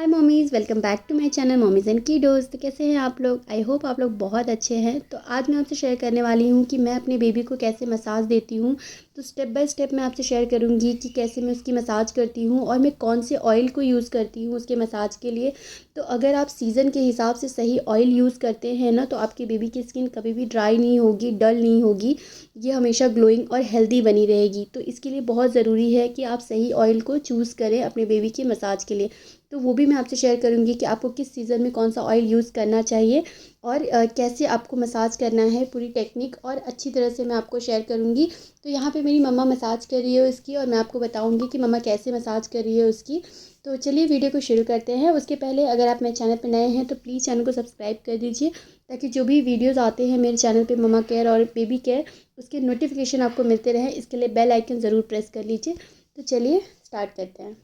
Hi mommies, welcome back to my channel mommies and kiddos. तो कैसे हैं आप लोग? आई होप आप लोग बहुत अच्छे हैं। तो आज मैं आपसे शेयर करने वाली हूँ कि मैं अपने बेबी को कैसे मसाज देती हूँ। तो स्टेप बाय स्टेप मैं आपसे शेयर करूँगी कि कैसे मैं उसकी मसाज करती हूँ और मैं कौन से ऑयल को यूज़ करती हूँ उसके मसाज के लिए। तो अगर आप सीज़न के हिसाब से सही ऑयल यूज़ करते हैं ना, तो आपके बेबी की स्किन कभी भी ड्राई नहीं होगी, डल नहीं होगी। ये हमेशा ग्लोइंग और हेल्दी बनी रहेगी। तो इसके लिए बहुत ज़रूरी है कि आप सही ऑयल को चूज़ करें अपने बेबी के मसाज के लिए। तो वो भी मैं आपसे शेयर करूँगी कि आपको किस सीज़न में कौन सा ऑयल यूज़ करना चाहिए और कैसे आपको मसाज करना है, पूरी टेक्निक और अच्छी तरह से मैं आपको शेयर करूँगी। तो यहाँ पे मेरी मम्मा मसाज कर रही है उसकी, और मैं आपको बताऊँगी कि मम्मा कैसे मसाज कर रही है उसकी। तो चलिए वीडियो को शुरू करते हैं। उसके पहले अगर आप मेरे चैनल पर नए हैं तो प्लीज़ चैनल को सब्सक्राइब कर दीजिए, ताकि जो भी वीडियोज़ आते हैं मेरे चैनल पर मम्मा केयर और बेबी केयर, उसके नोटिफिकेशन आपको मिलते रहें। इसके लिए बेल आइकन ज़रूर प्रेस कर लीजिए। तो चलिए स्टार्ट करते हैं।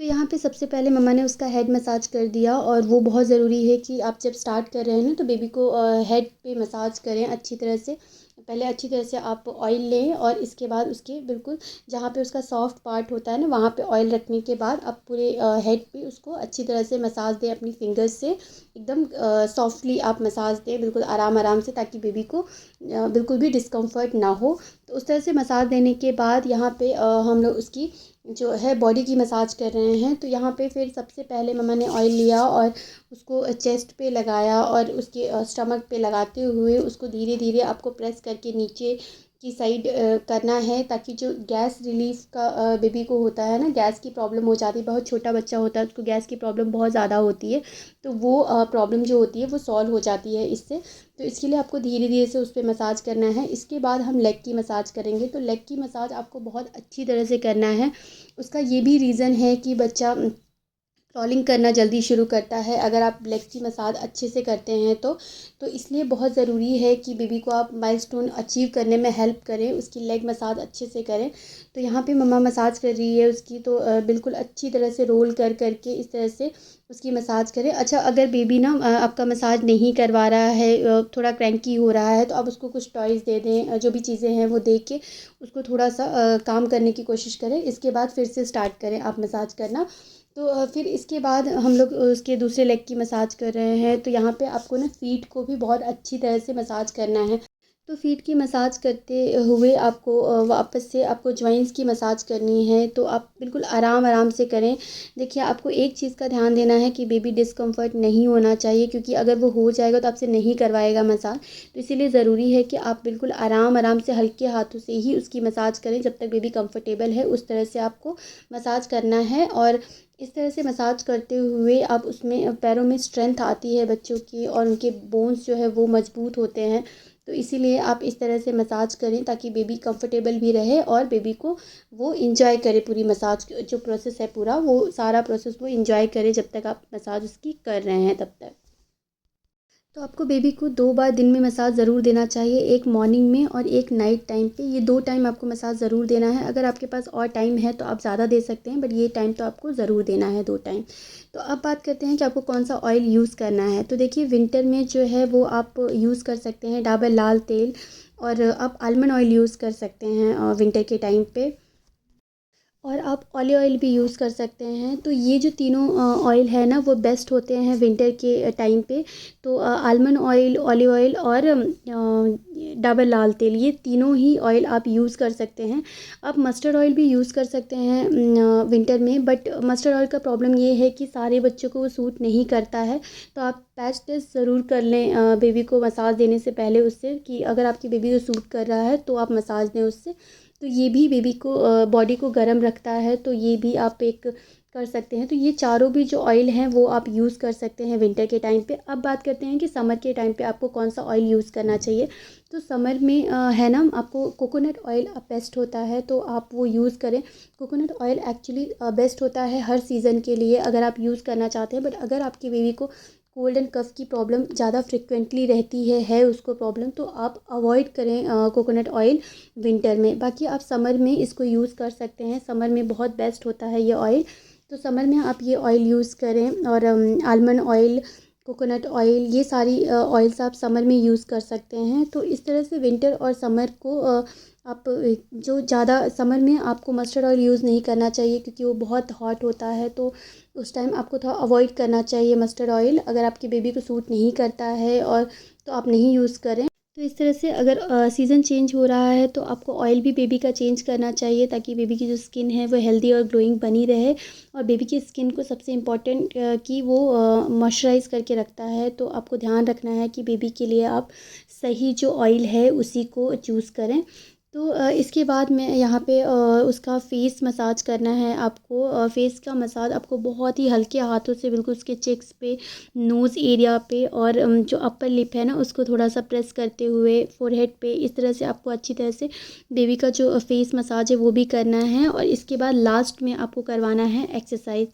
तो यहाँ पे सबसे पहले मम्मा ने उसका हेड मसाज कर दिया, और वो बहुत ज़रूरी है कि आप जब स्टार्ट कर रहे हैं ना, तो बेबी को हेड पे मसाज करें अच्छी तरह से। पहले अच्छी तरह से आप ऑयल लें, और इसके बाद उसके बिल्कुल जहाँ पे उसका सॉफ्ट पार्ट होता है ना, वहाँ पे ऑयल रखने के बाद आप पूरे हेड पे उसको अच्छी तरह से मसाज दें अपनी फिंगर्स से। एकदम सॉफ्टली आप मसाज दें, बिल्कुल आराम आराम से, ताकि बेबी को बिल्कुल भी डिस्कम्फर्ट ना हो। तो उस तरह से मसाज देने के बाद यहाँ पे हम लोग उसकी जो है बॉडी की मसाज कर रहे हैं। तो यहाँ पे फिर सबसे पहले मम्मा ने ऑयल लिया और उसको चेस्ट पे लगाया, और उसके स्टमक पे लगाते हुए उसको धीरे धीरे आपको प्रेस करके नीचे की साइड करना है, ताकि जो गैस रिलीफ का बेबी को होता है ना, गैस की प्रॉब्लम हो जाती है, बहुत छोटा बच्चा होता है उसको गैस की प्रॉब्लम बहुत ज़्यादा होती है। तो वो प्रॉब्लम जो होती है वो सॉल्व हो जाती है इससे। तो इसके लिए आपको धीरे धीरे से उस पर मसाज करना है। इसके बाद हम लेग की मसाज करेंगे। तो लेग की मसाज आपको बहुत अच्छी तरह से करना है। उसका ये भी रीज़न है कि बच्चा क्रॉलिंग करना जल्दी शुरू करता है अगर आप लेग की मसाज अच्छे से करते हैं तो इसलिए बहुत ज़रूरी है कि बेबी को आप माइलस्टोन अचीव करने में हेल्प करें, उसकी लेग मसाज अच्छे से करें। तो यहाँ पे मम्मा मसाज कर रही है उसकी, तो बिल्कुल अच्छी तरह से रोल कर करके इस तरह से उसकी मसाज करें। अच्छा, अगर बेबी ना आपका मसाज नहीं करवा रहा है, थोड़ा क्रैंकी हो रहा है, तो आप उसको कुछ टॉयज़ दे दें, जो भी चीज़ें हैं वो दे के उसको थोड़ा सा काम करने की कोशिश करें। इसके बाद फिर से स्टार्ट करें आप मसाज करना। तो फिर इसके बाद हम लोग उसके दूसरे लेग की मसाज कर रहे हैं। तो यहाँ पे आपको ना फ़ीट को भी बहुत अच्छी तरह से मसाज करना है। तो फ़ीट की मसाज करते हुए आपको वापस से आपको जॉइंट्स की मसाज करनी है। तो आप बिल्कुल आराम आराम से करें। देखिए, आपको एक चीज़ का ध्यान देना है कि बेबी डिस्कम्फर्ट नहीं होना चाहिए, क्योंकि अगर वो हो जाएगा तो आपसे नहीं करवाएगा मसाज। तो इसीलिए ज़रूरी है कि आप बिल्कुल आराम आराम से हल्के हाथों से ही उसकी मसाज करें, जब तक बेबी कंफर्टेबल है उस तरह से आपको मसाज करना है। और इस तरह से मसाज करते हुए आप उसमें पैरों में स्ट्रेंथ आती है बच्चों की, और उनके बोन्स जो है वो मजबूत होते हैं। तो इसीलिए आप इस तरह से मसाज करें, ताकि बेबी कंफर्टेबल भी रहे और बेबी को वो इंजॉय करे। पूरी मसाज जो प्रोसेस है पूरा, वो सारा प्रोसेस वो इंजॉय करे जब तक आप मसाज उसकी कर रहे हैं तब तक। तो आपको बेबी को 2 बार दिन में मसाज ज़रूर देना चाहिए, एक मॉर्निंग में और एक नाइट टाइम पे। ये 2 टाइम आपको मसाज ज़रूर देना है। अगर आपके पास और टाइम है तो आप ज़्यादा दे सकते हैं, बट ये टाइम तो आपको ज़रूर देना है, 2 टाइम। तो अब बात करते हैं कि आपको कौन सा ऑयल यूज़ करना है। तो देखिए, विंटर में जो है वो आप यूज़ कर सकते हैं डाबर लाल तेल, और आप आलमंड ऑयल यूज़ कर सकते हैं विंटर के टाइम पे, और आप ऑलिव ऑयल भी यूज़ कर सकते हैं। तो ये जो तीनों ऑयल है ना, वो बेस्ट होते हैं विंटर के टाइम पे। तो आलमंड ऑयल, ऑलिव ऑयल और डाबर लाल तेल, ये तीनों ही ऑयल आप यूज़ कर सकते हैं। आप मस्टर्ड ऑयल भी यूज़ कर सकते हैं विंटर में, बट मस्टर्ड ऑयल का प्रॉब्लम ये है कि सारे बच्चों को वो सूट नहीं करता है। तो आप पैच टेस्ट ज़रूर कर लें बेबी को मसाज देने से पहले उससे, कि अगर आपकी बेबी को सूट कर रहा है तो आप मसाज दें उससे। तो ये भी बेबी को बॉडी को गर्म रखता है, तो ये भी आप एक कर सकते हैं। तो ये चारों भी जो ऑयल हैं वो आप यूज़ कर सकते हैं विंटर के टाइम पे। अब बात करते हैं कि समर के टाइम पे आपको कौन सा ऑयल यूज़ करना चाहिए। तो समर में है ना, आपको कोकोनट ऑयल बेस्ट होता है, तो आप वो यूज़ करें। कोकोनट ऑयल एक्चुअली बेस्ट होता है हर सीज़न के लिए अगर आप यूज़ करना चाहते हैं। बट अगर आपकी बेबी को कोल्ड एंड कफ़ की प्रॉब्लम ज़्यादा फ्रिक्वेंटली रहती है उसको प्रॉब्लम, तो आप अवॉइड करें कोकोनट ऑयल विंटर में। बाकी आप समर में इसको यूज़ कर सकते हैं, समर में बहुत बेस्ट होता है ये ऑयल। तो समर में आप ये ऑयल यूज़ करें, और आलमंड ऑयल, कोकोनट ऑयल, ये सारी ऑयल्स आप समर में यूज़ कर सकते हैं। तो इस तरह से विंटर और समर को आप जो ज़्यादा समर में आपको मस्टर्ड ऑयल यूज़ नहीं करना चाहिए, क्योंकि वो बहुत हॉट होता है। तो उस टाइम आपको थोड़ा अवॉइड करना चाहिए मस्टर्ड ऑयल। अगर आपकी बेबी को सूट नहीं करता है और तो आप नहीं यूज़ करें। तो इस तरह से अगर सीज़न चेंज हो रहा है तो आपको ऑयल भी बेबी का चेंज करना चाहिए, ताकि बेबी की जो स्किन है वो हेल्दी और ग्लोइंग बनी रहे। और बेबी की स्किन को सबसे इम्पॉर्टेंट कि वो मॉइस्चराइज़ करके रखता है। तो आपको ध्यान रखना है कि बेबी के लिए आप सही जो ऑयल है उसी को चूज़ करें। तो इसके बाद में यहाँ पे उसका फेस मसाज करना है आपको। फेस का मसाज आपको बहुत ही हल्के हाथों से बिल्कुल उसके चेक्स पे, नोज़ एरिया पे और जो अपर लिप है ना उसको थोड़ा सा प्रेस करते हुए फोरहेड पे, इस तरह से आपको अच्छी तरह से बेबी का जो फेस मसाज है वो भी करना है। और इसके बाद लास्ट में आपको करवाना है एक्सरसाइज।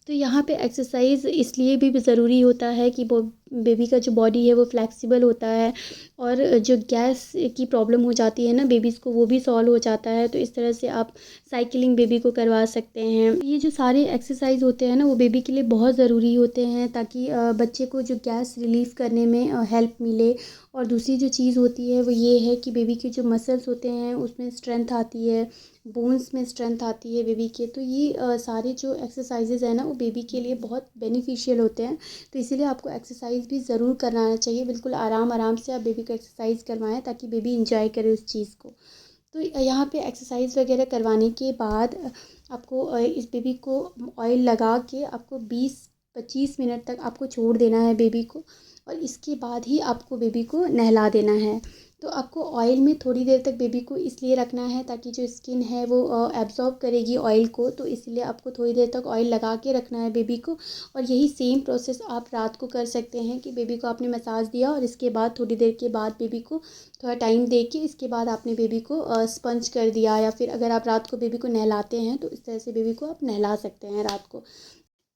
तो यहाँ पे एक्सरसाइज इसलिए भी ज़रूरी होता है कि वो बेबी का जो बॉडी है वो फ्लेक्सिबल होता है, और जो गैस की प्रॉब्लम हो जाती है ना बेबीज़ को, वो भी सॉल्व हो जाता है। तो इस तरह से आप साइकिलिंग बेबी को करवा सकते हैं। ये जो सारे एक्सरसाइज होते हैं ना वो बेबी के लिए बहुत ज़रूरी होते हैं, ताकि बच्चे को जो गैस रिलीव करने में हेल्प मिले। और दूसरी जो चीज़ होती है वो ये है कि बेबी के जो मसल्स होते हैं उसमें स्ट्रेंथ आती है, बोन्स में स्ट्रेंथ आती है बेबी के। तो ये सारे जो एक्सरसाइजेज़ हैं ना वो बेबी के लिए बहुत बेनिफिशियल होते हैं। तो इसीलिए आपको एक्सरसाइज भी ज़रूर कराना चाहिए। बिल्कुल आराम आराम से आप बेबी को एक्सरसाइज करवाएं, ताकि बेबी इंजॉय करे उस चीज़ को। तो यहाँ पे एक्सरसाइज वगैरह करवाने के बाद आपको इस बेबी को ऑयल लगा के आपको 20-25 मिनट तक आपको छोड़ देना है बेबी को। और इसके बाद ही आपको बेबी को नहला देना है। तो आपको ऑयल में थोड़ी देर तक बेबी को इसलिए रखना है ताकि जो स्किन है वो एब्जॉर्ब करेगी ऑयल को। तो इसलिए आपको थोड़ी देर तक ऑयल लगा के रखना है बेबी को। और यही सेम प्रोसेस आप रात को कर सकते हैं कि बेबी को आपने मसाज दिया और इसके बाद थोड़ी देर के बाद बेबी को थोड़ा टाइम दे के इसके बाद आपने बेबी को स्पंज कर दिया, या फिर अगर आप रात को बेबी को नहलाते हैं तो इस तरह से बेबी को आप नहला सकते हैं रात को।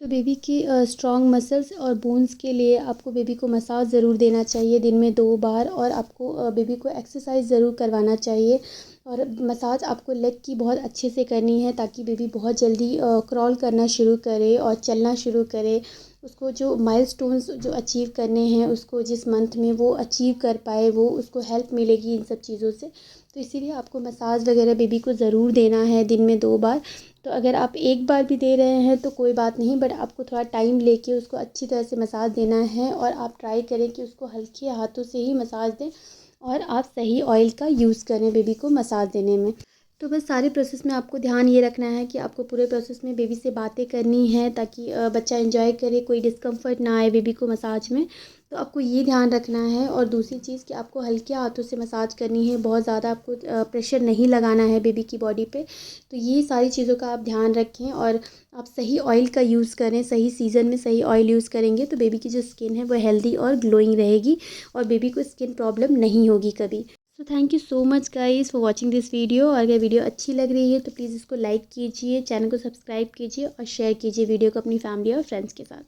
तो बेबी की स्ट्रॉन्ग मसल्स और बोन्स के लिए आपको बेबी को मसाज ज़रूर देना चाहिए दिन में 2 बार। और आपको बेबी को एक्सरसाइज ज़रूर करवाना चाहिए। और मसाज आपको लेग की बहुत अच्छे से करनी है, ताकि बेबी बहुत जल्दी क्रॉल करना शुरू करे और चलना शुरू करे। उसको जो माइलस्टोन्स जो अचीव करने हैं उसको जिस मंथ में वो अचीव कर पाए, वो उसको हेल्प मिलेगी इन सब चीज़ों से। तो इसीलिए आपको मसाज वगैरह बेबी को ज़रूर देना है दिन में 2 बार। तो अगर आप एक बार भी दे रहे हैं तो कोई बात नहीं, बट आपको थोड़ा टाइम लेके उसको अच्छी तरह से मसाज देना है। और आप ट्राई करें कि उसको हल्के हाथों से ही मसाज दें, और आप सही ऑयल का यूज़ करें बेबी को मसाज देने में। तो बस सारे प्रोसेस में आपको ध्यान ये रखना है कि आपको पूरे प्रोसेस में बेबी से बातें करनी है, ताकि बच्चा एंजॉय करे, कोई डिस्कम्फर्ट ना आए बेबी को मसाज में। तो आपको ये ध्यान रखना है। और दूसरी चीज़ कि आपको हल्के हाथों से मसाज करनी है, बहुत ज़्यादा आपको प्रेशर नहीं लगाना है बेबी की बॉडी पे। तो ये सारी चीज़ों का आप ध्यान रखें, और आप सही ऑयल का यूज़ करें। सही सीज़न में सही ऑयल यूज़ करेंगे तो बेबी की जो स्किन है वो हेल्दी और ग्लोइंग रहेगी, और बेबी को स्किन प्रॉब्लम नहीं होगी कभी। So thank you so much guys for watching this video. और अगर वीडियो अच्छी लग रही है तो प्लीज़ इसको लाइक कीजिए, चैनल को सब्सक्राइब कीजिए और शेयर कीजिए वीडियो को अपनी फैमिली और फ्रेंड्स के साथ।